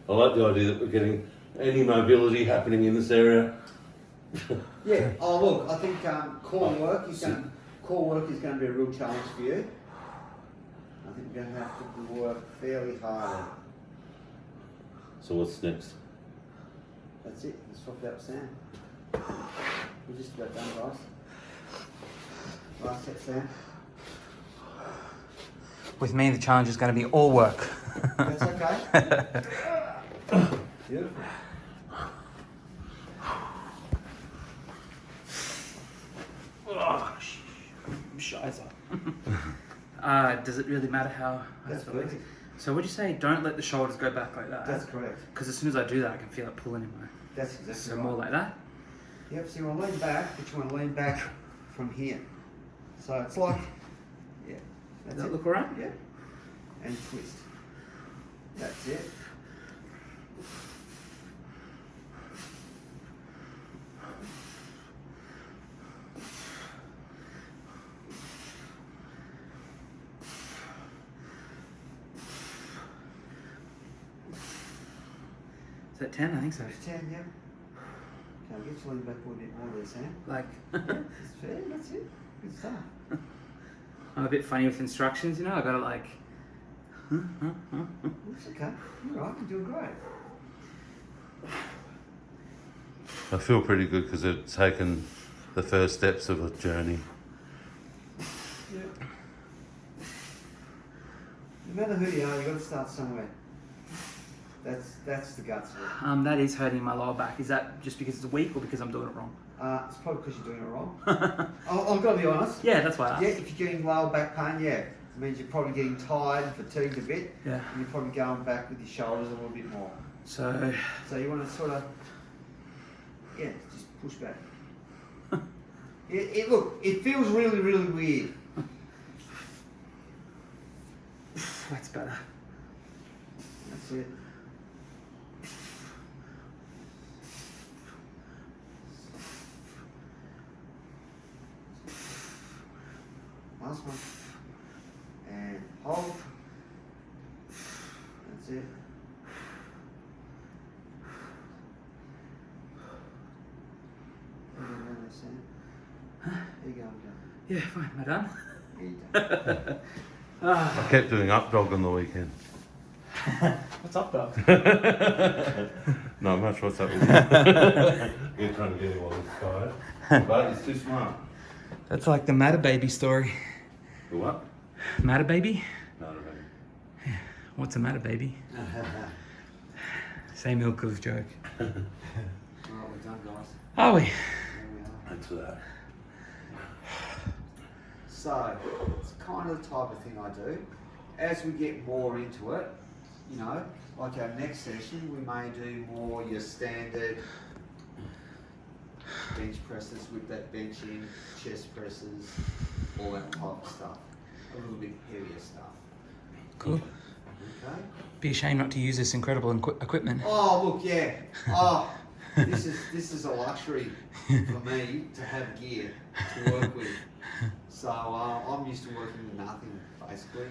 I like the idea that we're getting any mobility happening in this area. Yeah. Oh look, I think core work is going to be a real challenge for you. I think you're going to have to work fairly hard. So what's next? That's it. Let's swap it out, Sam. We're just about done, guys. Last set, Sam. With me, the challenge is going to be all work. That's okay. Beautiful. Oh, scheiße. Does it really matter how? That's the legs? perfect. So would you say don't let the shoulders go back like that? That's correct. Because as soon as I do that, I can feel it pulling in my. That's exactly So right. more like that. Yep, so you want to lean back, but you want to lean back from here. So it's like Yeah. Does That's that it. look alright? Yeah. And twist. That's it. Is that 10? I think so. It's 10, yeah. Okay, I'll get you lean back a little bit more there, Sam. Like, That's fair, that's it. Good stuff. I'm a bit funny with instructions, you know. I gotta like. It's okay. You're right, you're doing great. I feel pretty good because they've taken the first steps of a journey. Yeah. No matter who you are, you've got to start somewhere. That's the guts of it. That is hurting my lower back. Is that just because it's weak or because I'm doing it wrong? It's probably because you're doing it wrong. I've got to be honest. Yeah, that's why I asked. Yeah, if you're getting lower back pain, yeah, it means you're probably getting tired and fatigued a bit. Yeah. And you're probably going back with your shoulders a little bit more. So, So you want to sort of, yeah, just push back. Look, it feels really, really weird. that's better. That's it. Last one. And hold. That's it. There you go, Yeah, fine. Am I done? There you go. Ah, I kept doing up dog on the weekend. what's up, dog? Not much. What's up with you? You're trying to get him while he's tired. But he's too smart. That's like the Matter Baby story. The what? Matter Baby? No, no. What's a Matter Baby? Same ilk of joke. Alright, we're done, guys. Are we? There we are. Thanks for that. So, it's kind of the type of thing I do. As we get more into it, you know, like our next session, we may do more your standard bench presses with that bench in, chest presses, all that type of stuff. A little bit heavier stuff. Cool. Okay? Be a shame not to use this incredible equipment. Oh, look, yeah. Oh, this is a luxury for me to have gear to work with. So I'm used to working with nothing, basically.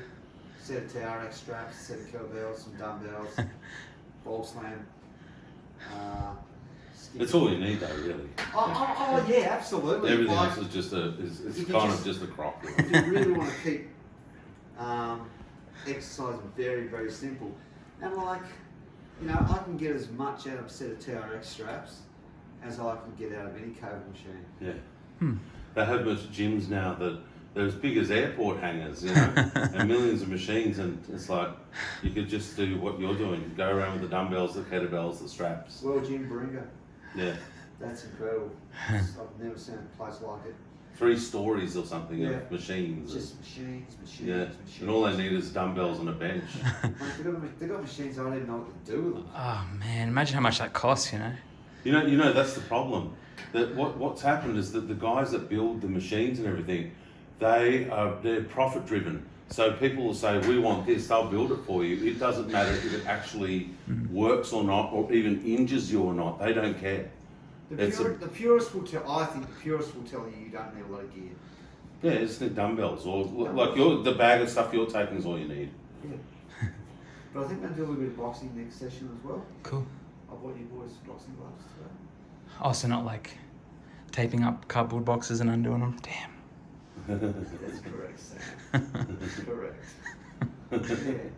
Set of TRX straps, set of kettlebells, some dumbbells, ball slam. Skip. It's all you need, though, really. Oh, yeah, absolutely. Everything Like, else is just it's you kind just- of just a crop. if you really want to keep exercise very, very simple, and like, you know, I can get as much out of a set of TRX straps as I can get out of any cable machine. Yeah. They have most gyms now that they're as big as airport hangars, you know, and millions of machines, and it's like you could just do what you're doing. Go around with the dumbbells, the kettlebells, the straps. World Gym Baringa, Yeah. that's incredible. I've never seen a place like it. 3 stories or something Yeah. of machines. Just machines. Yeah. Machines. And all they need is dumbbells and a bench. Mate, they got machines I don't even know what to do with them. Oh man, imagine how much that costs, you know? You know that's the problem. That what's happened is that the guys that build the machines and everything, they're profit driven. So people will say, we want this, they'll build it for you. It doesn't matter if it actually works or not, or even injures you or not. They don't care. The purists will tell. I think the purists will tell you don't need a lot of gear. Yeah, just need dumbbells or like the bag of stuff you're taking is all you need. Yeah. But I think they'll do a little bit of boxing next session as well. Cool. I bought you boys boxing gloves today. Also not like taping up cardboard boxes and undoing them. Damn. That's correct, Sam. That's correct. Yeah.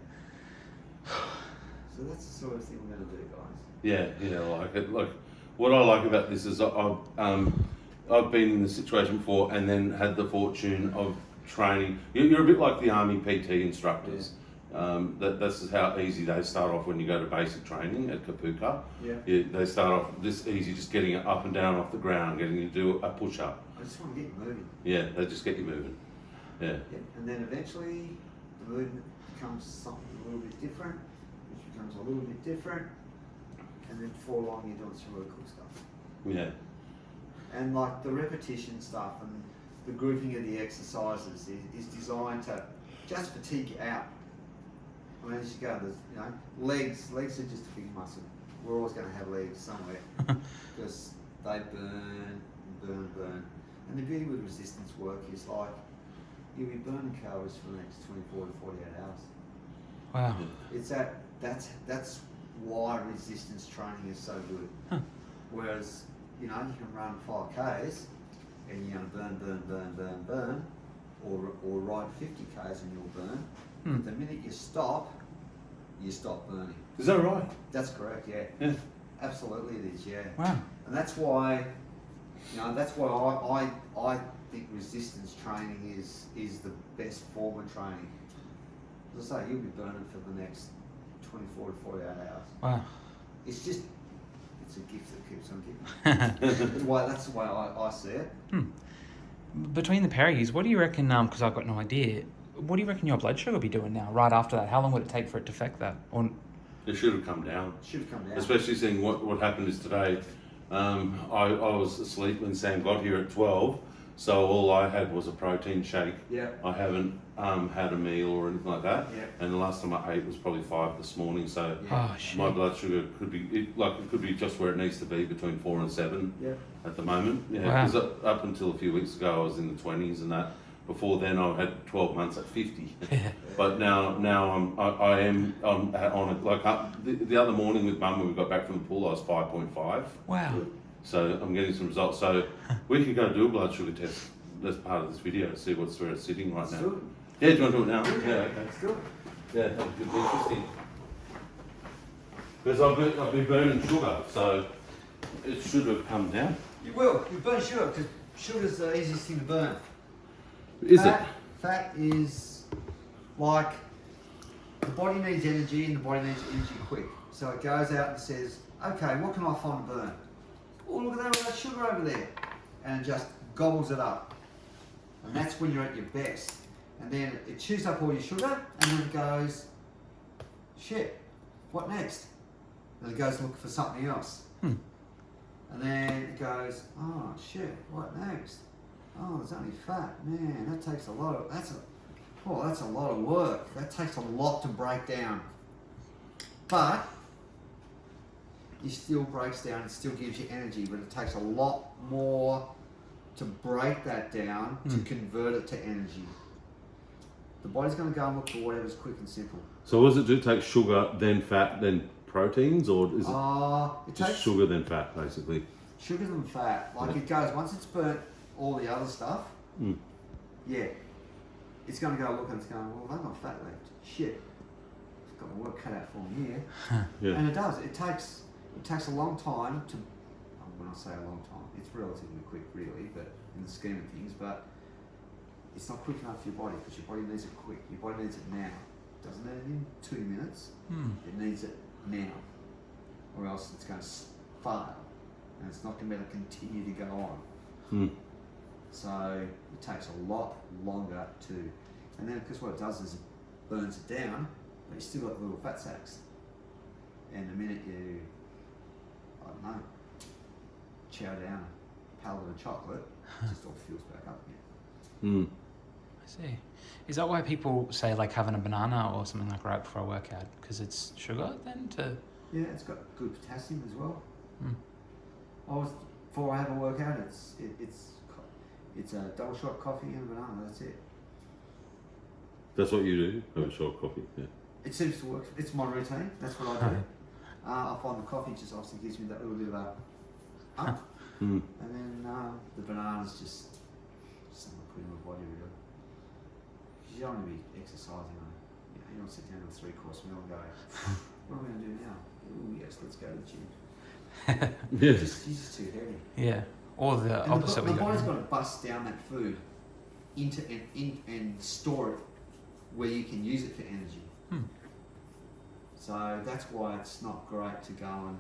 So that's the sort of thing we're going to do, guys. Yeah, like what I like about this is I've been in this situation before and then had the fortune of training. You're a bit like the army PT instructors. This is how easy they start off when you go to basic training at Kapuka. Yeah. They start off this easy, just getting it up and down off the ground, getting you to do a push up. I just want to get you moving. Yeah, they just get you moving. Yeah. Yeah. And then eventually the movement becomes something a little bit different, which becomes a little bit different, and then before long you're doing some really cool stuff. Yeah. And like the repetition stuff and the grouping of the exercises is designed to just fatigue you out. I mean, as you go, there's, you know, legs are just a big muscle. We're always going to have legs somewhere because they burn. And the beauty with resistance work is like you'll be burning calories for the next 24 to 48 hours. Wow. It's that's why resistance training is so good. Huh. Whereas, you know, you can run 5Ks and you're going to burn, or ride 50Ks and you'll burn. But the minute you stop burning. Is that right? That's correct, yeah. Yeah. Absolutely it is, yeah. Wow. And that's why, you know, that's why I think resistance training is the best form of training. As I say, you'll be burning for the next 24 to 48 hours. Wow. It's just, it's a gift that keeps on giving. That's the way I see it. Between the Perrys, what do you reckon, because I've got no idea, what do you reckon your blood sugar will be doing now, right after that? How long would it take for it to affect that? Or It should have come down. Should have come down. Especially seeing what happened is today. I was asleep when Sam got here at 12, so all I had was a protein shake. Yeah. I haven't had a meal or anything like that. Yeah. And the last time I ate was probably 5 this morning. So Oh, shit. my blood sugar could be just where it needs to be, between 4 and 7 Yeah. at the moment. Yeah. Wow. Because up until a few weeks ago, I was in the 20s and that. Before then, I had 12 months at 50. But now I am on it. Like the other morning with Mum when we got back from the pool, I was 5.5. wow. So I'm getting some results. So we can go do a blood sugar test. That's part of this video. See where it's sitting right Let's now. do Yeah, do you want to do it now? it. Yeah, okay. Let's do it. Yeah, that would be interesting. Because I've been burning sugar, so it should have come down. You will. You burn sugar because sugar's the easiest thing to burn. Is Fat is like the body needs energy and the body needs energy quick. So it goes out and says, okay, what can I find to burn? Oh, look at that sugar over there. And it just gobbles it up. And that's when you're at your best. And then it chews up all your sugar and then it goes, shit, what next? And it goes looking for something else. And then it goes, oh shit, what next? Oh, there's only fat. Man, that takes a lot of, that's a lot of work. That takes a lot to break down. But it still breaks down, it still gives you energy, but it takes a lot more to break that down to convert it to energy. The body's going to go and look for whatever's quick and simple. So what does it do? Take sugar, then fat, then proteins, or is it It just takes sugar then fat, basically? sugar and fat. Like it goes, once it's burnt all the other stuff, yeah, it's going to go look and it's going, well, I've got fat left. Shit. It's got my work cut out for me here. Yeah. And it does. It takes a long time to, when I say a long time, it's relatively quick really, but in the scheme of things, but it's not quick enough for your body because your body needs it quick. Your body needs it now. It doesn't need it in 2 minutes. It needs it now. Or else it's going to fail. And it's not going to be able to continue to go on. So it takes a lot longer to, and then because what it does is it burns it down, but you still got the little fat sacs. And the minute you, I don't know, chow down a pallet of chocolate, it just all fills back up again. I see. Is that why people say like having a banana or something like right before a workout? Because it's sugar then to... Yeah, it's got good potassium as well. Before I have a workout, it's a double shot coffee and a banana. That's it. That's what you do? Have a short coffee? Yeah. It seems to work. It's my routine. That's what I do. I find the coffee just obviously gives me that little bit of a up, and then the bananas just something I put in my body really. You don't want to be exercising. You don't sit down with a 3-course meal and go, what are we going to do now? Oh yes, let's go to the gym. Yeah. It's just too heavy. Yeah. Or the And opposite the we body's got. got to bust down that food into and store it where you can use it for energy. So that's why it's not great to go and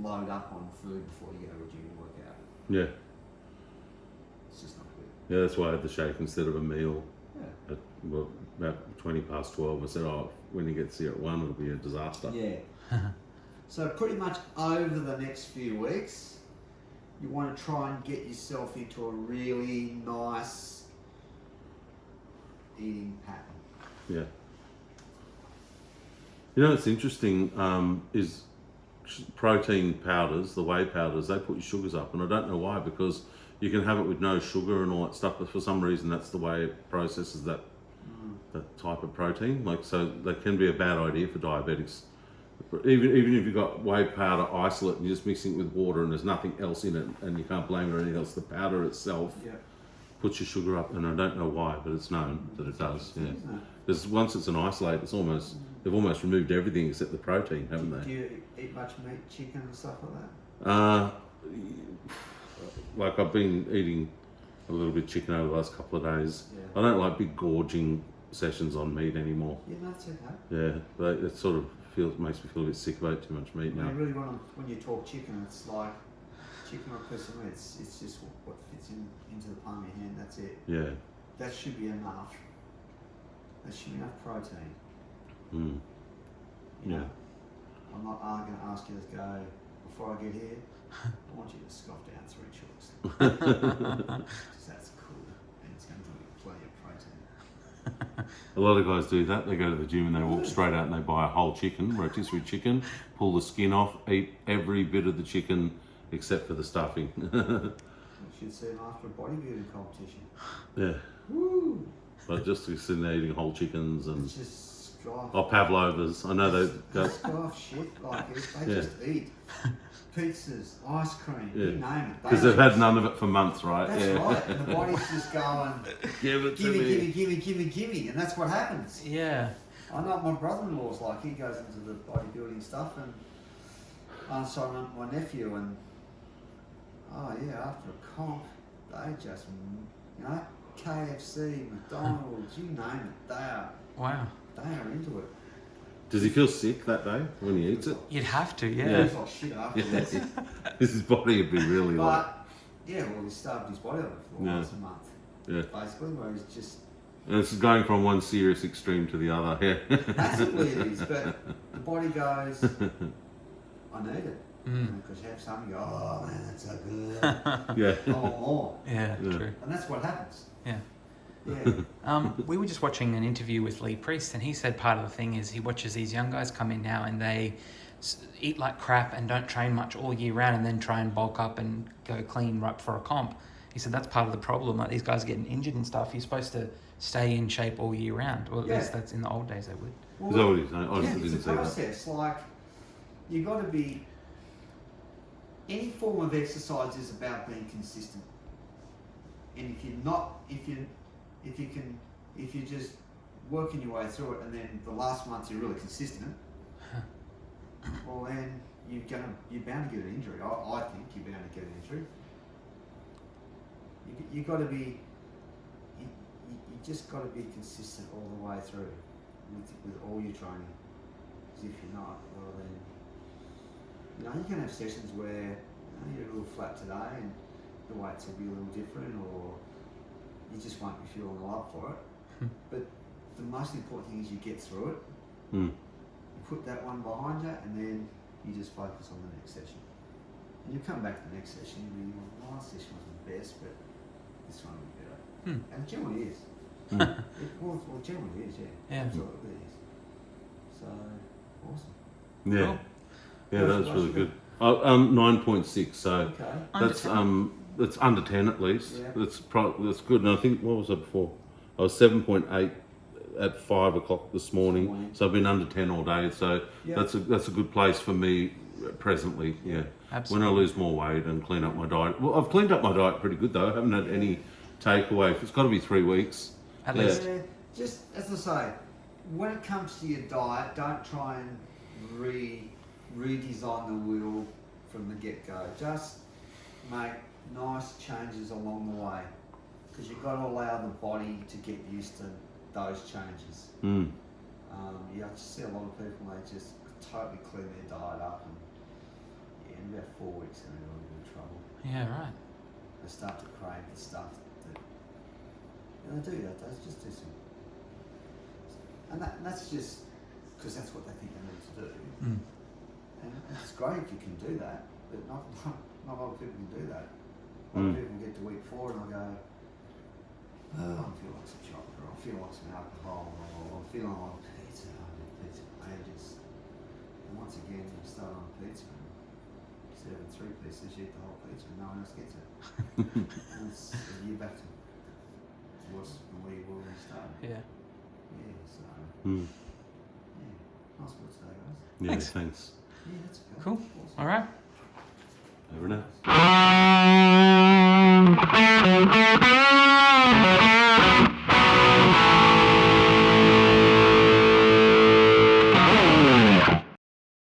load up on food before you go to a gym workout. Yeah. It's just not good. Yeah, that's why I had the shake instead of a meal. Yeah. At, well, about 20 past 12, I said, oh, when he gets here at 1, it'll be a disaster. Yeah. So pretty much over the next few weeks, you want to try and get yourself into a really nice eating pattern. Yeah. You know, what's interesting is protein powders, the whey powders, they put your sugars up, and I don't know why, because you can have it with no sugar and all that stuff, but for some reason that's the way it processes that type of protein. Like, so that can be a bad idea for diabetics. Even if you've got whey powder isolate and you're just mixing it with water and there's nothing else in it, and you can't blame it or anything else, the powder itself Yeah. puts your sugar up, and I don't know why, but it's known that it does. Yeah, Isn't it? because once it's an isolate, it's almost they've almost removed everything except the protein, haven't Do they? you eat much meat, chicken and stuff like that? Like I've been eating a little bit of chicken over the last couple of days. Yeah. I don't like big gorging sessions on meat anymore. Yeah, no, that's okay. Yeah, but it sort of makes me feel a bit sick about too much meat I now. mean, really, when you talk chicken, it's like chicken or piece of meat. It's just what fits into the palm of your hand. That's it. Yeah. That should be enough. That should be enough protein. Mm. You know, Yeah. I'm not going to ask you to go before I get here. I want you to scoff down 3 chooks. 'Cause that's cool, and it's going to give you plenty of protein. A lot of guys do that. They go to the gym and they walk straight out and they buy a whole chicken, rotisserie chicken, pull the skin off, eat every bit of the chicken except for the stuffing. You should see them after a bodybuilding competition. Yeah, Woo! but just sitting there eating whole chickens and It's just scoff. pavlovas. I know they go. Scoff shit like it. They Yeah. just eat pizzas, ice cream, Yeah. you name it. Because they've had none of it for months, right? That's yeah. right. And the body's just going, Give it to gimme, me. gimme, gimme, gimme, gimme, and that's what happens. Yeah. I know what my brother-in-law's like. He goes into the bodybuilding stuff, and so my nephew, and oh yeah, after a comp, they just, you know, KFC, McDonald's, you name it, they Wow. are into it. Does he feel sick that day when he eats it? You'd have to, He yeah. feels like shit afterwards. His body would be really like. But yeah, well, he starved his body up for Yeah. once a month, Yeah. basically, where he's just And it's going from one serious extreme to the other. Yeah. massively it is, but the body goes, I need it. Mm. Because you have some, you go, oh man, that's so good. Yeah. I want more. Yeah, Yeah. true. And that's what happens. Yeah. Yeah. We were just watching an interview with Lee Priest, and he said part of the thing is he watches these young guys come in now and they eat like crap and don't train much all year round and then try and bulk up and go clean right for a comp. He said that's part of the problem. Like these guys getting injured and stuff. You're supposed to stay in shape all year round. Well, at least Yeah. that's in the old days they would. Well, Is that what he's saying? I yeah, didn't it's see a that. process. Like, you got to be. Any form of exercise is about being consistent. And if you're not, if you're just working your way through it, and then the last month you're really consistent, well then you're bound to get an injury. I think you're bound to get an injury. You got to be. You just got to be consistent all the way through with all your training. Because if you're not, well then, you know, you can have sessions where you're a little flat today and the weights will be a little different, or you just won't be feeling the love for it. But the most important thing is you get through it. Mm. You put that one behind you, and then you just focus on the next session. And you come back to the next session, and you go, last session wasn't the best, but this one will be better. And it generally is. Well, generally is, yeah. Yeah. Absolutely is. So, awesome. Yeah. Cool. Yeah, What's that's the really last good. 9.6. So Okay. that's that's under 10 at least. Yeah. That's good. And I think what was I before? I was 7.8 at 5 o'clock this morning. So I've been under 10 all day. So Yeah. that's a good place for me presently. Yeah. Absolutely. When I lose more weight and clean up my diet. Well, I've cleaned up my diet pretty good though. I haven't had any takeaway. It's got to be 3 weeks. At Yeah. least. Yeah, just as I say, when it comes to your diet, don't try and redesign the wheel from the get-go. Just make nice changes along the way, because you've got to allow the body to get used to those changes. Mm. You just see a lot of people, they just totally clean their diet up, and in about 4 weeks they're in a little bit of trouble. Yeah, right. They start to crave the stuff that they do that. They just do some, and that's just because that's what they think they need to do. Mm. And it's great if you can do that, but Not a lot of people can do that. A lot of people get to week 4 and they'll go, oh, I feel like some chocolate, or I feel like some alcohol, or I feel like pizza. I've had pizza for ages. And once again, you start on pizza and instead of 3 pieces, you eat the whole pizza and no one else gets it. And it's a year back to where you were when you started. Yeah. Yeah, so, Mm. yeah. Nice work today, guys. Yeah, Thanks. thanks. Yeah, that's Cool. Awesome. All right. Over now.